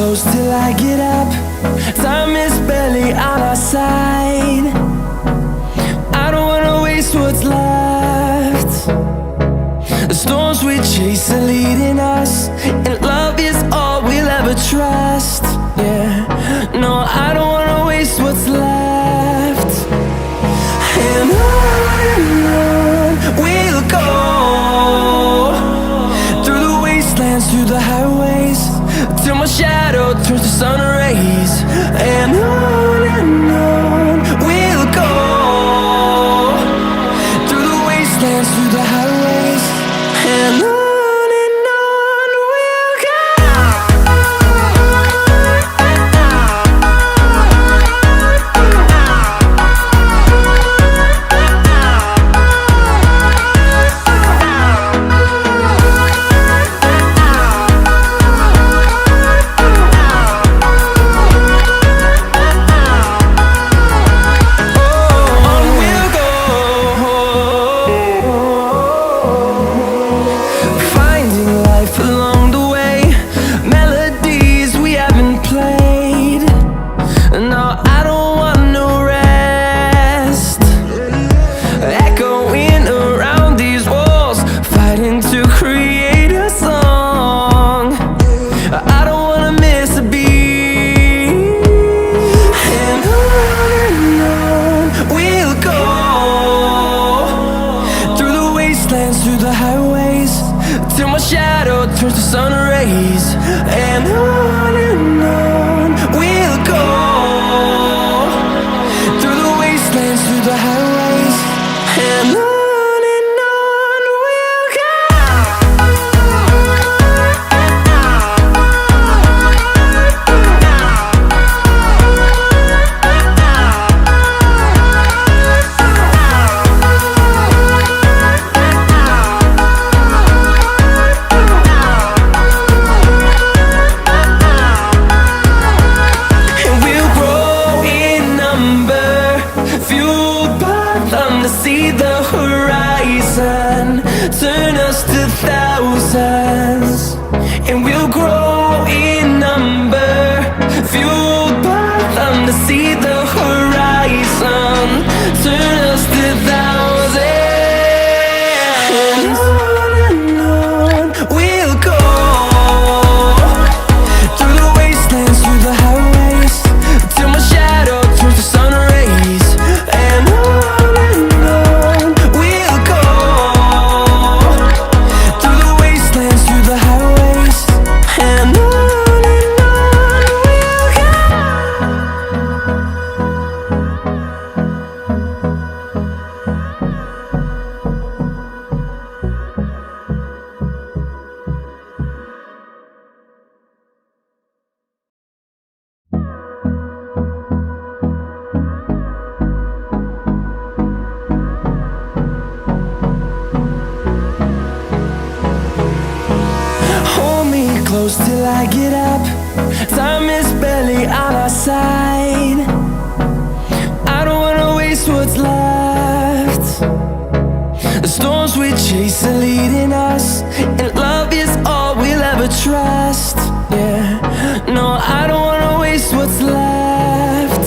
close till I get up. Time is barely on our side. I don't wanna waste what's left. The storms we chase are leading us, and love is all we'll ever trust. Yeah, no, I don't wanna waste what's left. And on we'll go, through the wastelands, through the highways, till my shadow turns to sun rays. And on we'll go, through the wastelands, through the highways, and on we'll go. Along the way, melodies we haven't played. No, I don't want no rest. Echoing around these walls, fighting to create a song. I don't wanna miss a beat. And on we'll go, through the wastelands, through the highways, till my shadow turns to sun rays. And on we'll go, through the wastelands, through the highways, and on we'll go. See the horizon turn us to thousands, and we'll grow in number, fueled by them to see the horizon turn us to thousands. And on we'll go, through the wastelands, through the highways, till my shadow turns to sun rays. And close till I get up. Time is barely on our side. I don't wanna waste what's left. The storms we chase are leading us, and love is all we'll ever trust. Yeah, no, I don't wanna waste what's left.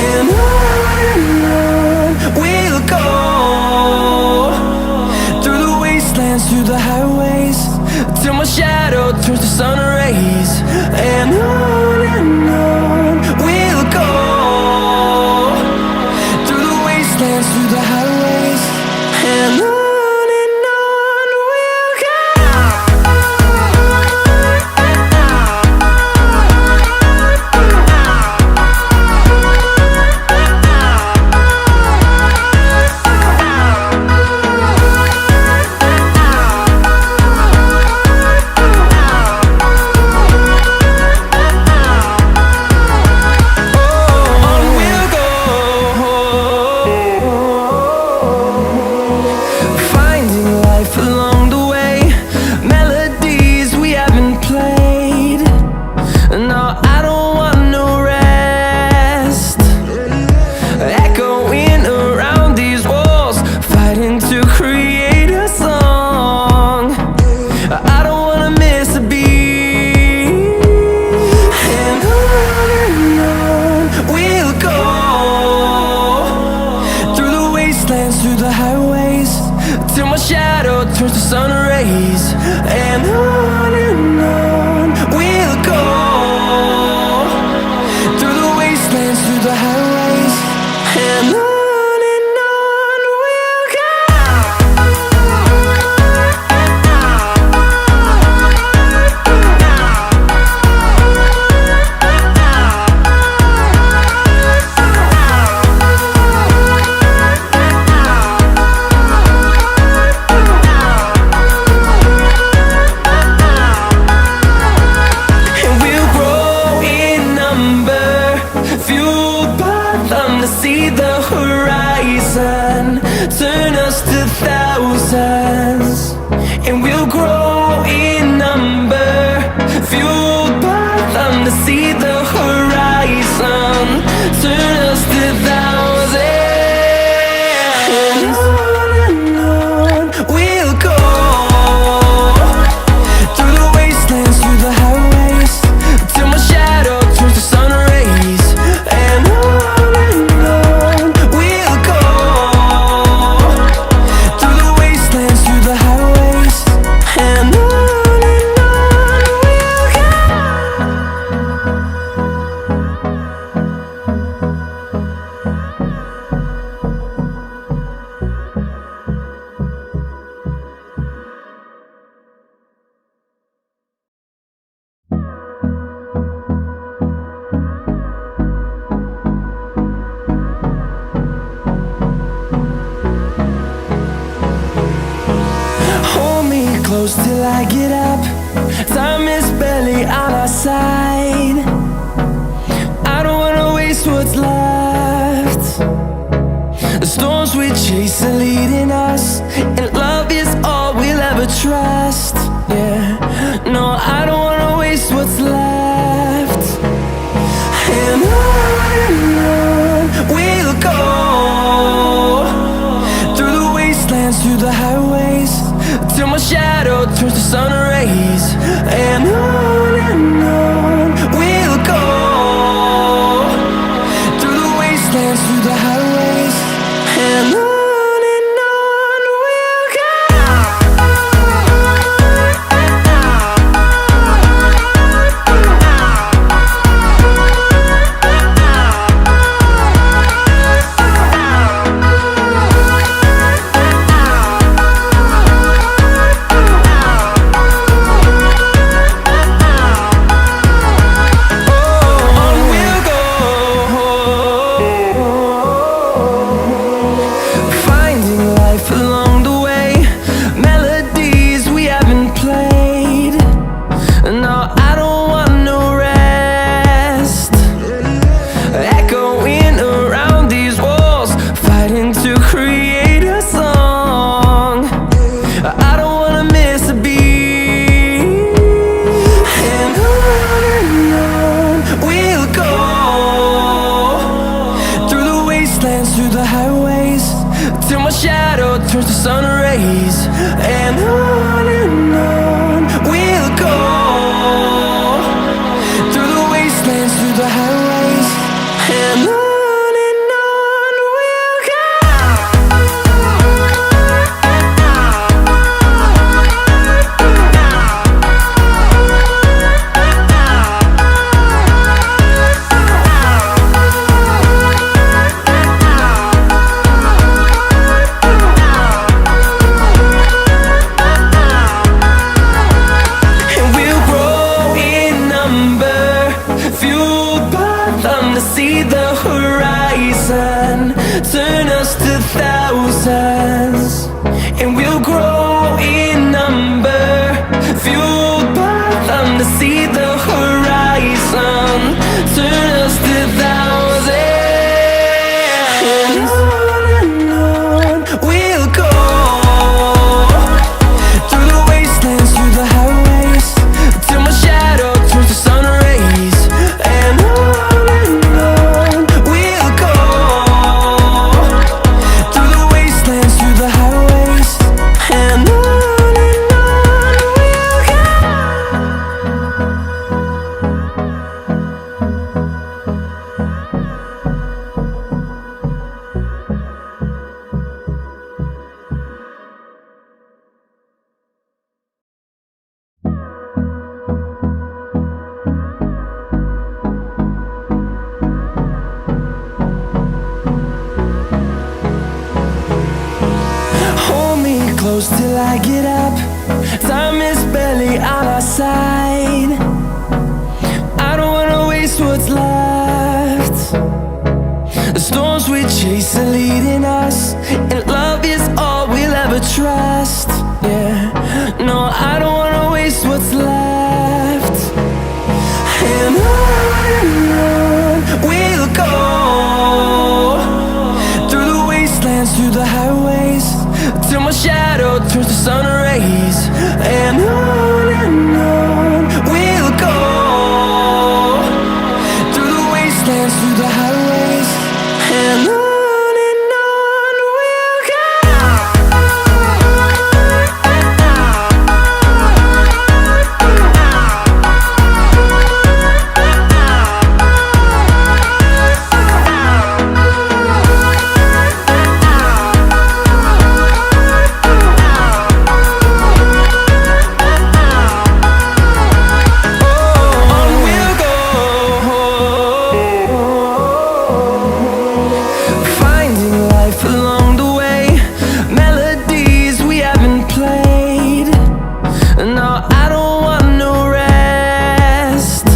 And on we'll go, through the wastelands, through the highways, till my shadow turns to sun rays. And on we'll see the horizon, turn us to thousands, and we'll grow in number, fueled by them to see the horizon, turn us to thousands. And on we'll go, through the wastelands, through the highways, till my shadow turns to sun rays. And on we'll go, through the wastelands, through the highways. And on we'll go. Hold me close till I get up. Time is barely on our side. I don't wanna waste what's left. The storms we chase are leading us, and love is all we'll ever trust. Yeah, no, I don't wanna waste what's left. And on we'll go, through the wastelands, through the highways, till my shadow turns to sun rays. And on we'll go, through the wastelands, through the highways. And on we'll go. Finding life along the way, melodies we haven't played. No, I don't want no rest. Echoing around these walls, fighting to create a song. I don't wanna miss a beat. And on we'll go, through the wastelands, through the highways, till my shadow turns to sun rays. And on we'll go, through the wastelands, through the highways. And on we'll go. And we'll grow in number, fueled by them to see the horizon, turn us to thousands. And we'll grow in number, fueled by them to see the horizon, turn us to thousands. And on we'll go, through the wastelands, through the highways, till my shadow turns to sun rays. And on we'll go, through the wastelands, through the highways. And on we'll go. Hold me close till I get up. Time is barely on our side. I don't wanna waste what's left. The storms we chase are leading us, and love is all we'll ever trust. Yeah, no, I don't wanna waste what's left. And on we'll go, sun rays. And on we'll go, through the wastelands, through the highways. And on we'll go. Along the way, melodies we haven't played. No, I don't want no rest.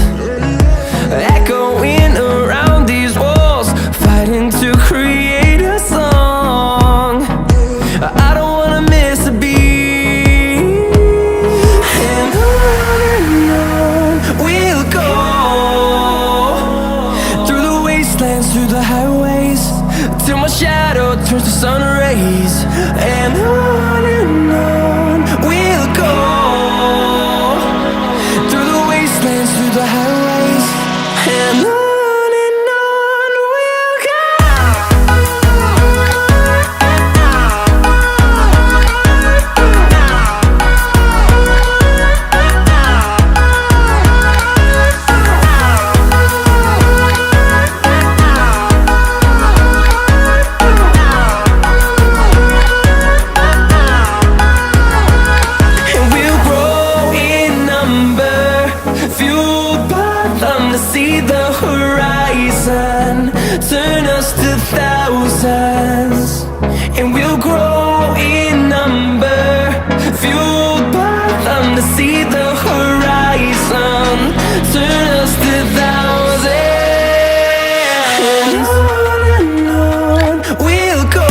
Echoing around these walls, fighting to create a song. I don't wanna miss a beat. And on we'll go, through the wastelands, through the highways, till my shadow turns to sun rays. And on we'll go, through the wastelands, through the highways. And on we'll go. See the horizon turn us to thousands, and we'll grow in number, fueled by them. To see the horizon turn us to thousands. And on we'll go,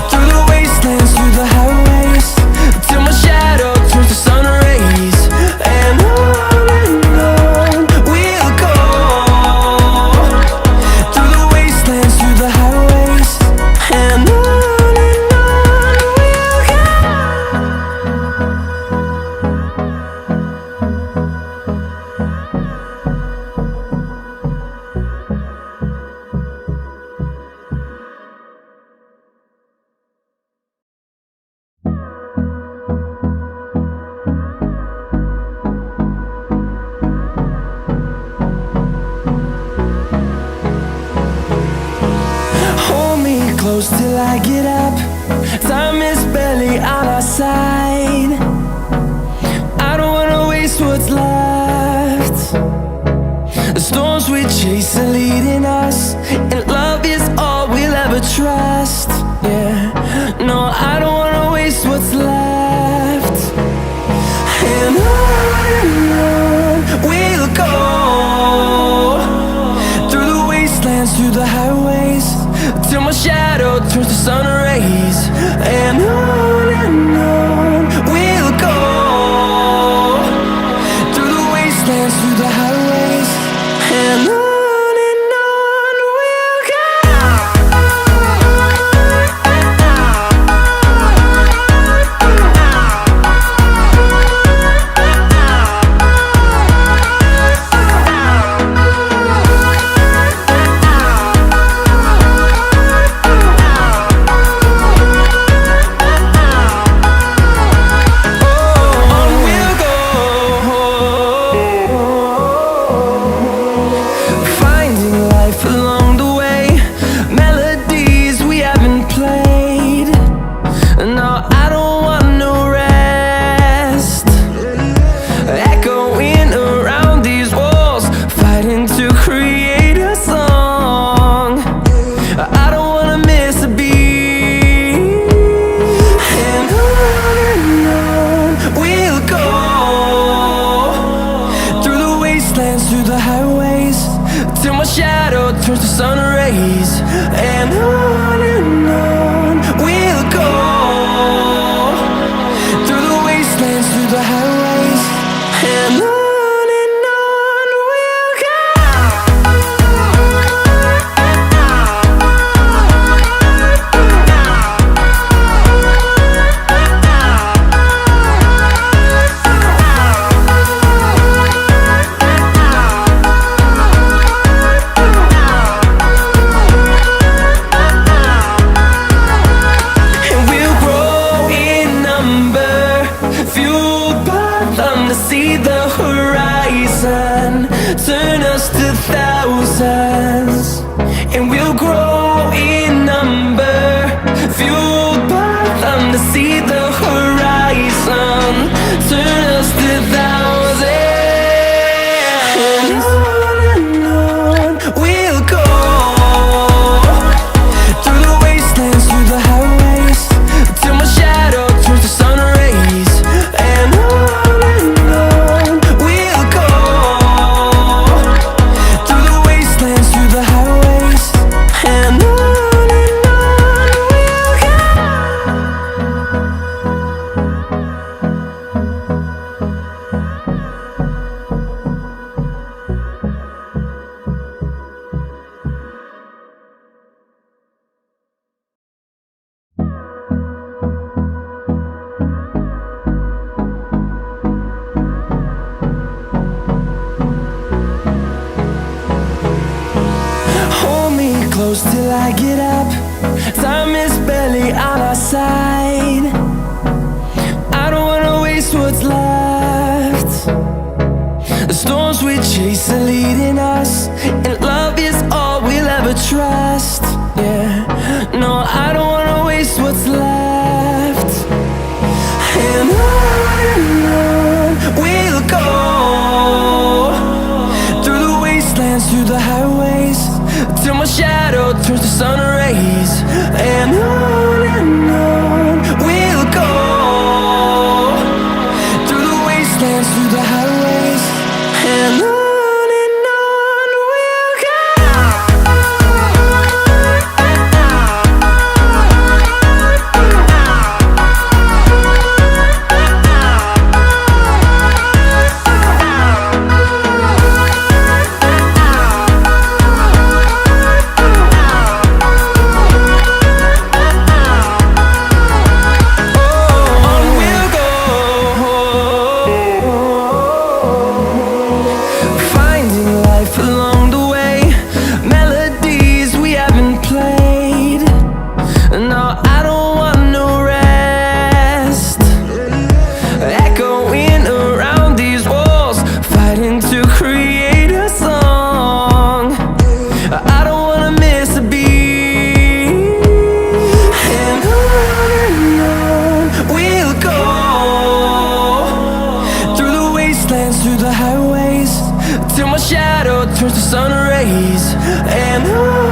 through the wastelands, through the highways, till my shadow turns to sun rays. And close till I get up. Time is barely on our side. I don't wanna waste what's left. The storms we chase are leading us, and love is all we'll ever trust. Yeah, no, I don't wanna waste what's left. And on we'll go, through the wastelands, through the highways, till my shadow turns to sun rays. And on we'll go, through the wastelands, through the highways. And on we'll go. turns to sun rays, and on we'll go, through the wastelands, through the highways, and on. We'll go. till I get up. Time is barely on our side. I don't wanna waste what's left. The storms we chase are leading us, and love is all we'll ever trust. Yeah, no, I don't wanna waste what's left. And on we'll go, through the wastelands, through the highways, till my shadow turns to sun rays. And on we'll go, through the wastelands, through the highways, and on we'll go. Finding life along the way, melodies we haven't played. No, I don't want no rest. Echoing around these walls, fighting to create a song. I don't wanna miss a beat. And on we'll go, through the wastelands, through the highways, till my shadow turns to sun rays. And on